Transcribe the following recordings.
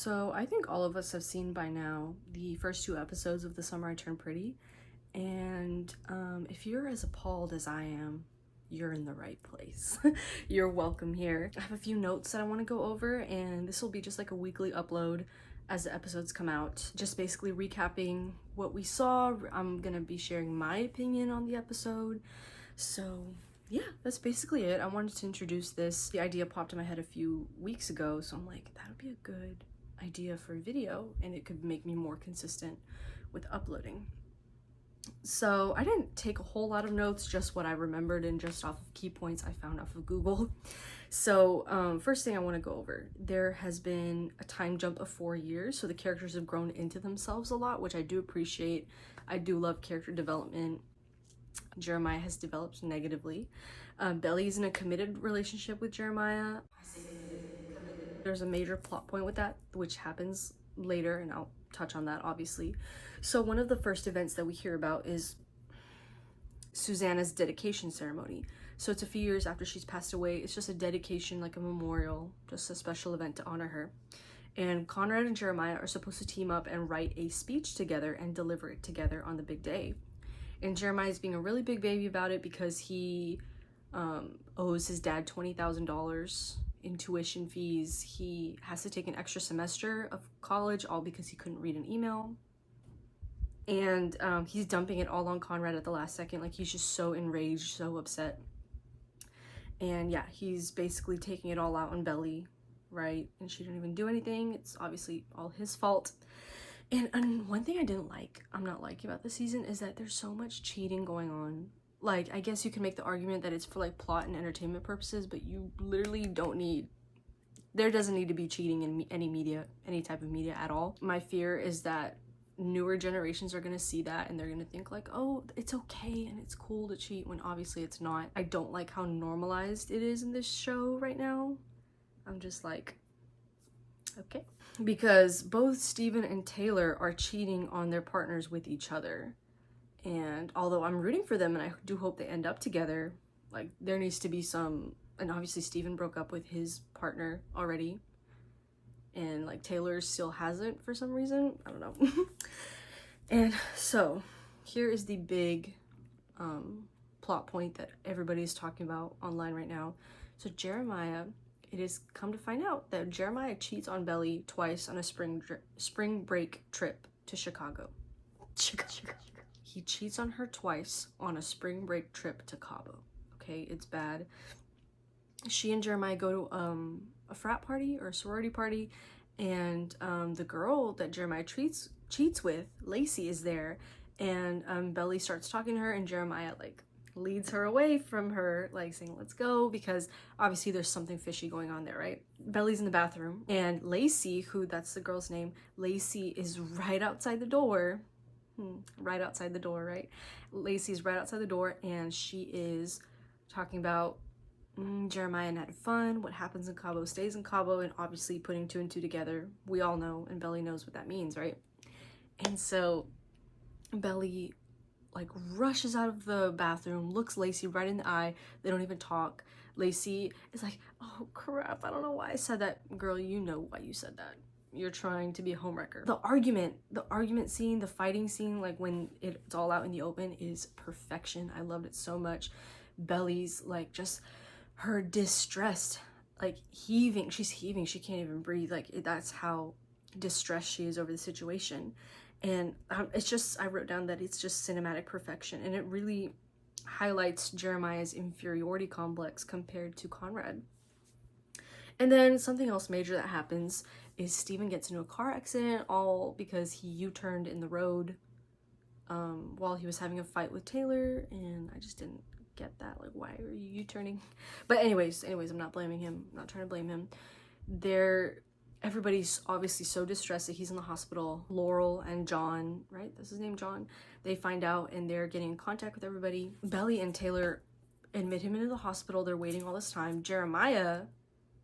So I think all of us have seen by now the first two episodes of The Summer I Turned Pretty, and if you're as appalled as I am, you're in the right place. You're welcome here. I have a few notes that I want to go over, and this will be just like a weekly upload as the episodes come out, just basically recapping what we saw. I'm gonna be sharing my opinion on the episode, so yeah, that's basically it. I wanted to introduce this. The idea popped in my head a few weeks ago, so I'm like, that would be a good idea for a video, and it could make me more consistent with uploading. So I didn't take a whole lot of notes, just what I remembered and just off of key points I found off of Google. So first thing I want to go over, there has been a time jump of 4 years, so the characters have grown into themselves a lot, which I do appreciate. I do love character development. Jeremiah has developed negatively. Belly is in a committed relationship with Jeremiah. I say committed. There's a major plot point with that, which happens later, and I'll touch on that obviously. So one of the first events that we hear about is Susanna's dedication ceremony. So it's a few years after she's passed away. It's just a dedication, like a memorial, just a special event to honor her. And Conrad and Jeremiah are supposed to team up and write a speech together and deliver it together on the big day. And Jeremiah is being a really big baby about it because he owes his dad $20,000 in tuition fees. He has to take an extra semester of college, all because he couldn't read an email. And he's dumping it all on Conrad at the last second. Like, he's just so enraged, so upset. And yeah, he's basically taking it all out on Belly, right? And she didn't even do anything. It's obviously all his fault. And one thing I'm not liking about this season is that there's so much cheating going on. Like, I guess you can make the argument that it's for like plot and entertainment purposes, but you literally there doesn't need to be cheating in any media, any type of media at all. My fear is that newer generations are gonna see that and they're gonna think like, oh, it's okay and it's cool to cheat, when obviously it's not. I don't like how normalized it is in this show right now. I'm just like, okay. Because both Steven and Taylor are cheating on their partners with each other. And although I'm rooting for them and I do hope they end up together, like, there needs to be some, and obviously Steven broke up with his partner already. And like Taylor still hasn't for some reason. I don't know. And so here is the big plot point that everybody's talking about online right now. So Jeremiah, it is come to find out that Jeremiah cheats on Belly twice on a spring break trip to Chicago. He cheats on her twice on a spring break trip to Cabo. Okay, it's bad. She and Jeremiah go to a frat party or a sorority party, and the girl that Jeremiah cheats with, Lacey, is there, and Belly starts talking to her, and Jeremiah like leads her away from her, like saying let's go, because obviously there's something fishy going on there, right? Belly's in the bathroom, and Lacey, that's the girl's name, Lacey is right outside the door. Right outside the door, right? Lacey's right outside the door, and she is talking about Jeremiah and had fun. What happens in Cabo stays in Cabo, and obviously putting two and two together, we all know, and Belly knows what that means, right? And so Belly like rushes out of the bathroom, looks Lacey right in the eye. They don't even talk. Lacey is like, oh crap, I don't know why I said that. Girl, you know why you said that. You're trying to be a homewrecker. The argument scene, the fighting scene, like when it's all out in the open, is perfection. I loved it so much. Belly's like just her distressed, like heaving. She's heaving. She can't even breathe. Like that's how distressed she is over the situation. And it's just, I wrote down that it's just cinematic perfection, and it really highlights Jeremiah's inferiority complex compared to Conrad. And then something else major that happens is Steven gets into a car accident, all because he U-turned in the road while he was having a fight with Taylor, and I just didn't get that. Like, why are you U-turning? But anyways, I'm not blaming him. I'm not trying to blame him. Everybody's obviously so distressed that he's in the hospital. Laurel and John, right? That's his name, John. They find out and they're getting in contact with everybody. Belly and Taylor admit him into the hospital. They're waiting all this time. Jeremiah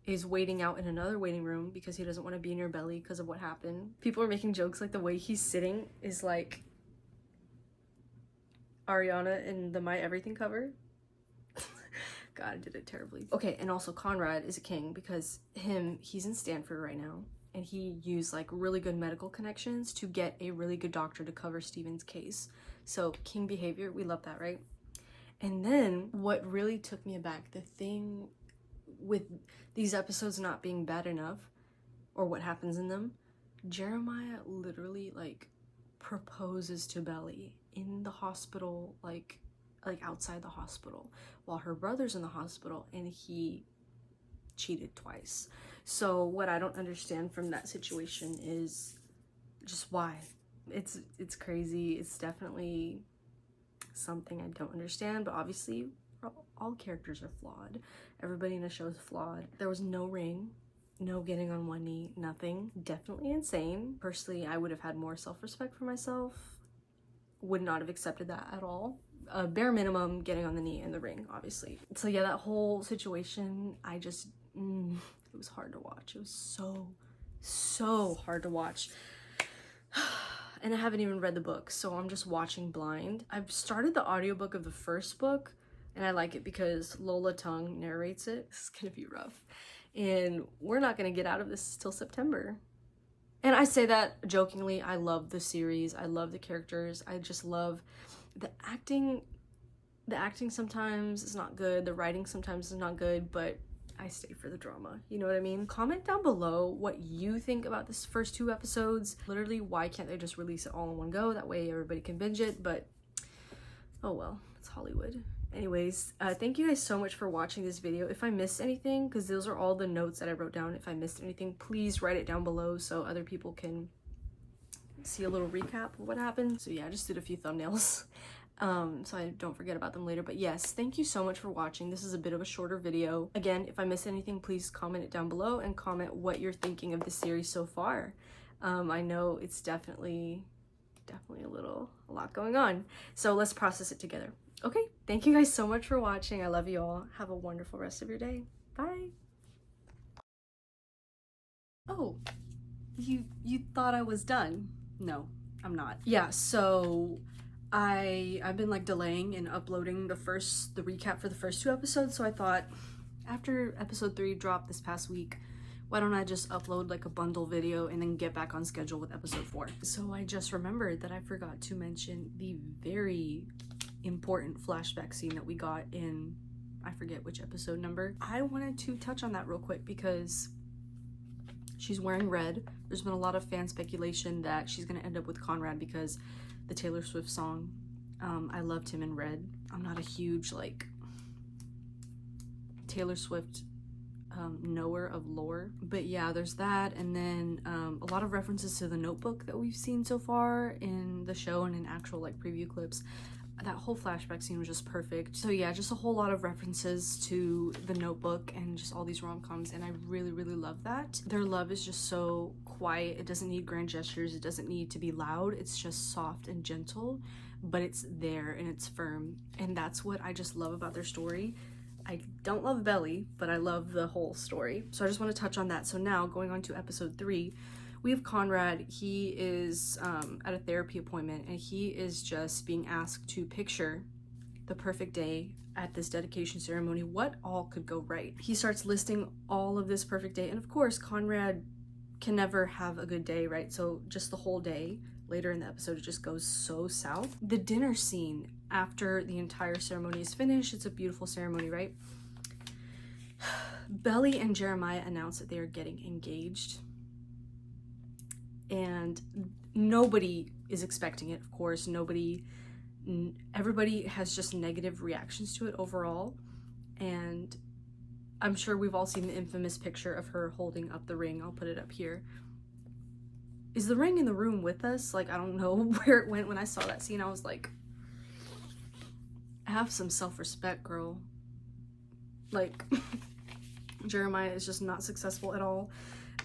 is waiting out in another waiting room because he doesn't want to be near Belly because of what happened. People are making jokes like the way he's sitting is like Ariana in the My Everything cover. God, I did it terribly. Okay, and also Conrad is a king because he's in Stanford right now, and he used like really good medical connections to get a really good doctor to cover Steven's case. So king behavior, we love that, right? And then what really took me aback, the thing with these episodes not being bad enough, or what happens in them, Jeremiah literally like proposes to Belly in the hospital, like outside the hospital, while her brother's in the hospital, and he cheated twice. So what I don't understand from that situation is just why. It's crazy. It's definitely something I don't understand, but obviously all characters are flawed. Everybody in the show is flawed. There was no ring, no getting on one knee, nothing. Definitely insane. Personally, I would have had more self-respect for myself. Would not have accepted that at all. Bare minimum, getting on the knee in the ring, obviously. So yeah, that whole situation, I just, it was hard to watch. It was so hard to watch. And I haven't even read the book, so I'm just watching blind. I've started the audiobook of the first book, and I like it because Lola Tung narrates it. This is gonna be rough. And we're not gonna get out of this till September. And I say that jokingly. I love the series. I love the characters. I just love the acting. The acting sometimes is not good. The writing sometimes is not good, but I stay for the drama. You know what I mean? Comment down below what you think about this first 2 episodes. Literally, why can't they just release it all in one go? That way everybody can binge it, but oh well, it's Hollywood. Anyways, thank you guys so much for watching this video. If I missed anything, because those are all the notes that I wrote down, if I missed anything, please write it down below so other people can see a little recap of what happened. So yeah, I just did a few thumbnails so I don't forget about them later. But yes, thank you so much for watching. This is a bit of a shorter video. Again, if I missed anything, please comment it down below and comment what you're thinking of the series so far. I know it's definitely a lot going on, so let's process it together. Okay, thank you guys so much for watching. I love you all. Have a wonderful rest of your day. Bye. Oh, you thought I was done? No, I'm not. Yeah, so I've been like delaying and uploading the recap for the first 2 episodes, so I thought after episode 3 dropped this past week, why don't I just upload like a bundle video and then get back on schedule with episode 4. So I just remembered that I forgot to mention the very important flashback scene that we got in, I forget which episode number. I wanted to touch on that real quick because she's wearing red. There's been a lot of fan speculation that she's gonna end up with Conrad because the Taylor Swift song, I loved him in red. I'm not a huge like Taylor Swift knower of lore, but yeah, there's that. And then a lot of references to the Notebook that we've seen so far in the show and in actual like preview clips. That whole flashback scene was just perfect. So yeah, just a whole lot of references to the Notebook and just all these rom-coms, and I really love that. Their love is just so quiet. It doesn't need grand gestures. It doesn't need to be loud. It's just soft and gentle, but it's there and it's firm, and that's what I just love about their story. I don't love Belly, but I love the whole story. So I just want to touch on that. So now going on to episode 3, we have Conrad. He is at a therapy appointment, and he is just being asked to picture the perfect day at this dedication ceremony. What all could go right? He starts listing all of this perfect day, and of course Conrad can never have a good day, right? So just the whole day, later in the episode, it just goes so south. The dinner scene after the entire ceremony is finished, it's a beautiful ceremony, right? Belly and Jeremiah announce that they are getting engaged, and nobody is expecting it, of course. Everybody has just negative reactions to it overall, and I'm sure we've all seen the infamous picture of her holding up the ring. I'll put it up here. Is the ring in the room with us? Like, I don't know where it went. When I saw that scene, I was like, have some self-respect, girl. Like, Jeremiah is just not successful at all.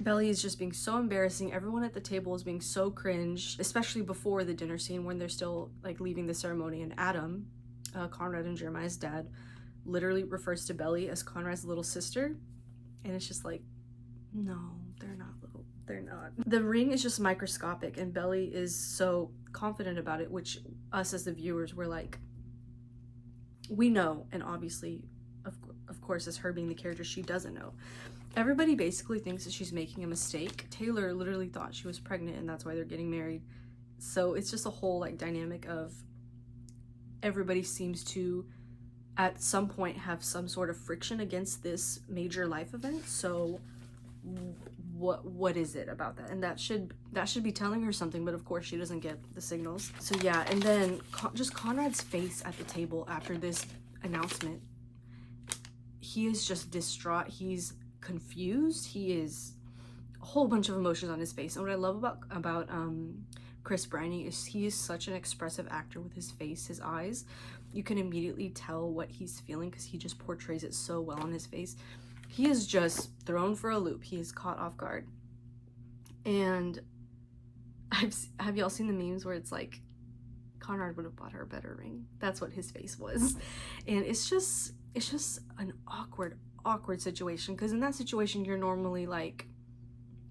Belly is just being so embarrassing. Everyone at the table is being so cringe, especially before the dinner scene when they're still like leaving the ceremony, and Adam, Conrad and Jeremiah's dad, literally refers to Belly as Conrad's little sister, and it's just like, no, they're not little. They're not. The ring is just microscopic, and Belly is so confident about it, which us as the viewers were like, we know, and obviously, of course, as her being the character, she doesn't know. Everybody basically thinks that she's making a mistake. Taylor literally thought she was pregnant, and that's why they're getting married. So it's just a whole like dynamic of everybody seems to at some point have some sort of friction against this major life event. So what is it about that? And that should be telling her something, but of course she doesn't get the signals. So yeah, and then just Conrad's face at the table after this announcement. He is just distraught. He's confused. He is a whole bunch of emotions on his face. And what I love about Chris Briney is he is such an expressive actor with his face, his eyes. You can immediately tell what he's feeling because he just portrays it so well on his face. He is just thrown for a loop. He is caught off guard. And have y'all seen the memes where it's like, Conrad would have bought her a better ring? That's what his face was. And it's just an awkward situation, because in that situation you're normally like,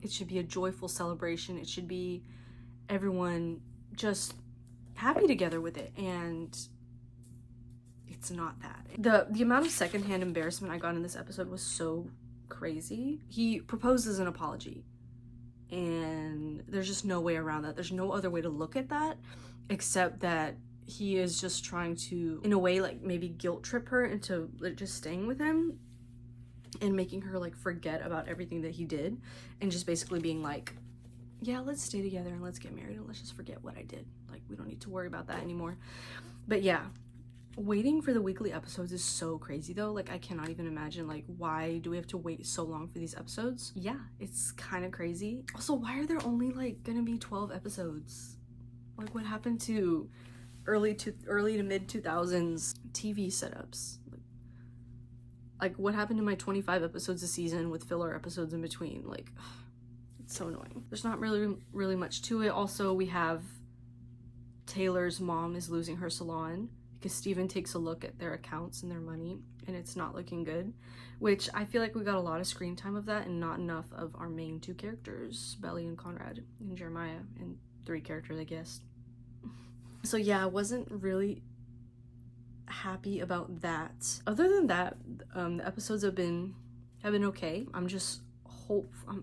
it should be a joyful celebration. It should be everyone just happy together with it, and it's not that. The amount of secondhand embarrassment I got in this episode was so crazy. He proposes an apology, and there's just no way around that. There's no other way to look at that except that he is just trying to, in a way, like maybe guilt trip her into like just staying with him and making her like forget about everything that he did, and just basically being like, yeah, let's stay together and let's get married and let's just forget what I did. Like, we don't need to worry about that anymore. But yeah, waiting for the weekly episodes is so crazy though. Like, I cannot even imagine, like, why do we have to wait so long for these episodes? Yeah, it's kind of crazy. Also, why are there only like gonna be 12 episodes? Like, what happened to early to mid 2000s TV setups? Like, what happened to my 25 episodes a season with filler episodes in between? Like, it's so annoying. There's not really much to it. Also, we have Taylor's mom is losing her salon because Steven takes a look at their accounts and their money, and it's not looking good, which I feel like we got a lot of screen time of that and not enough of our main two characters, Belly and Conrad, and Jeremiah, and 3 characters, I guess. So yeah, I wasn't really happy about that. Other than that, the episodes have been okay. I'm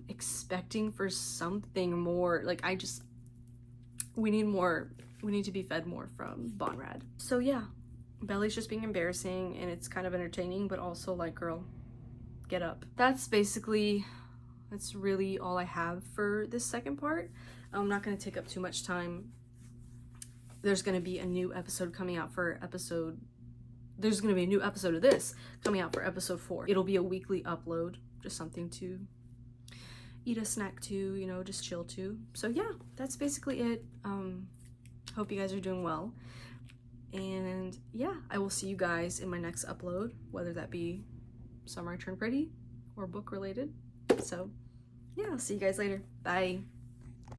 expecting for something more. Like, we need to be fed more from Bonrad. So yeah, Belly's just being embarrassing, and it's kind of entertaining, but also like, girl, get up. That's really all I have for this second part. I'm not going to take up too much time. There's going to be a new episode coming out for there's going to be a new episode of this coming out for episode 4. It'll be a weekly upload, just something to eat a snack to, you know, just chill to. So yeah, that's basically it. Hope you guys are doing well. And yeah, I will see you guys in my next upload, whether that be Summer I Turned Pretty or book related. So yeah, I'll see you guys later. Bye.